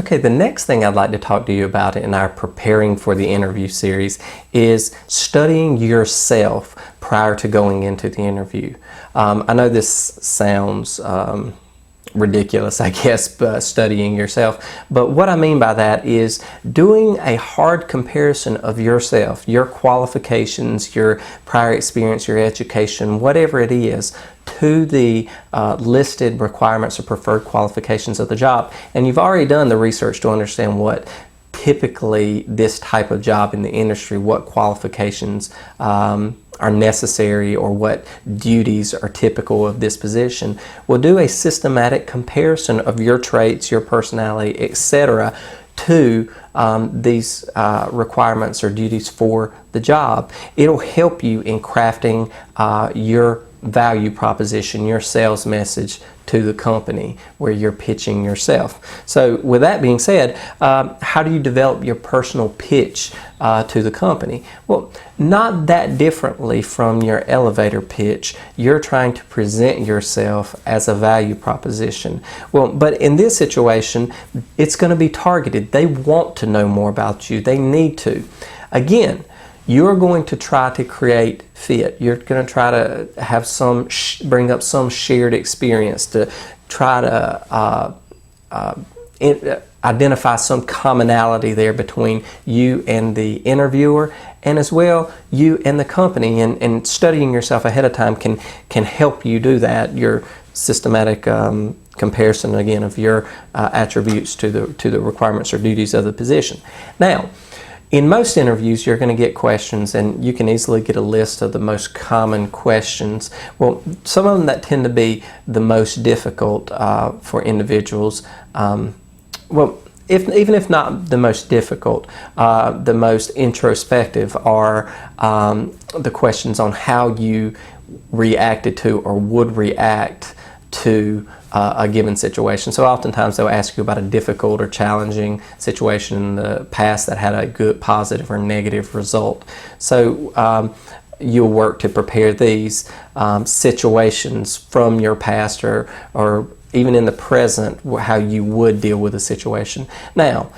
Okay, the next thing I'd like to talk to you about in our preparing for the interview series is studying yourself prior to going into the interview. I know this sounds ridiculous, I guess, studying yourself, but what I mean by that is doing a hard comparison of yourself, your qualifications, your prior experience, your education, whatever it is, to the listed requirements or preferred qualifications of the job. And you've already done the research to understand what typically this type of job in the industry, what qualifications are necessary or what duties are typical of this position. We'll do a systematic comparison of your traits, your personality, etc. to these requirements or duties for the job. It'll help you in crafting your value proposition, your sales message to the company where you're pitching yourself. So with that being said, how do you develop your personal pitch to the company? Well, not that differently from your elevator pitch. You're trying to present yourself as a value proposition. Well, but in this situation, it's going to be targeted. They want to know more about you. They need to. Again, you're going to try to create fit. You're going to try to have bring up some shared experience to try to identify some commonality there between you and the interviewer, and as well you and the company. And studying yourself ahead of time can help you do that. Your systematic comparison again of your attributes to the requirements or duties of the position. Now, in most interviews, you're going to get questions, and you can easily get a list of the most common questions. Well, some of them that tend to be the most difficult for individuals. Well, even if not the most difficult, the most introspective are the questions on how you reacted to or would react to a given situation. So oftentimes they'll ask you about a difficult or challenging situation in the past that had a good positive or negative result. So you'll work to prepare these situations from your past or even in the present, how you would deal with a situation. Now,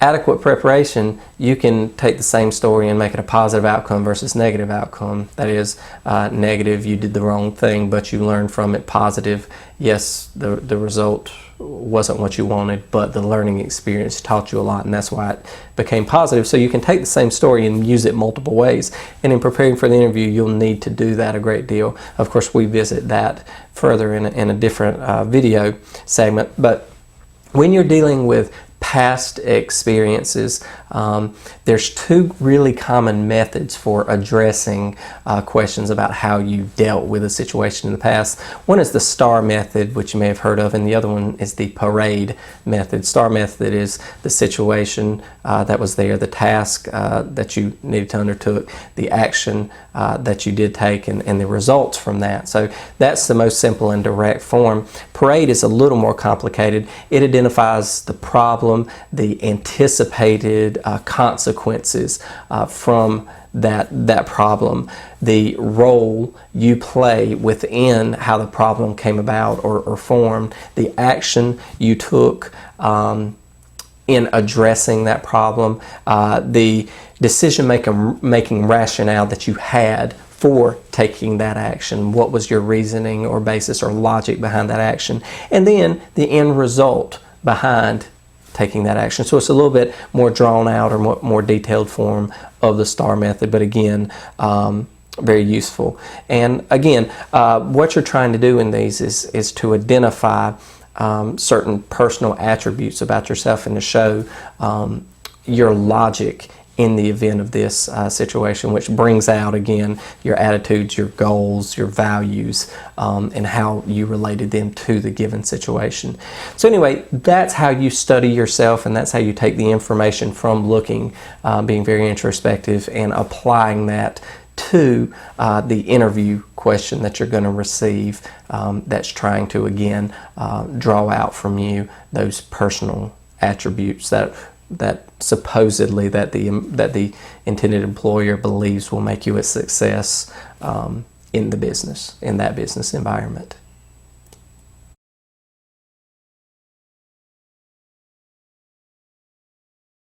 adequate preparation, you can take the same story and make it a positive outcome versus negative outcome. That is, negative, you did the wrong thing, but you learned from it. Positive, yes, the result wasn't what you wanted, but the learning experience taught you a lot, and that's why it became positive. So you can take the same story and use it multiple ways. And in preparing for the interview, you'll need to do that a great deal. Of course, we visit that further in a different video segment. But when you're dealing with past experiences, there's two really common methods for addressing questions about how you dealt with a situation in the past. One is the STAR method, which you may have heard of, and the other one is the parade method. STAR method is the situation that was there, the task that you needed to undertake, the action that you did take, and the results from that. So that's the most simple and direct form. Parade is a little more complicated. It identifies the problem, the anticipated consequences from that problem, the role you play within how the problem came about or formed, the action you took in addressing that problem, the decision-making rationale that you had for taking that action. What was your reasoning or basis or logic behind that action? And then the end result behind taking that action. So it's a little bit more drawn out or more detailed form of the STAR method, but again, very useful. And again, what you're trying to do in these is to identify certain personal attributes about yourself and to show your logic in the event of this situation, which brings out again your attitudes, your goals, your values, and how you related them to the given situation. So anyway, that's how you study yourself, and that's how you take the information from looking, being very introspective, and applying that to the interview question that you're going to receive, that's trying to again draw out from you those personal attributes that supposedly that the intended employer believes will make you a success in that business environment.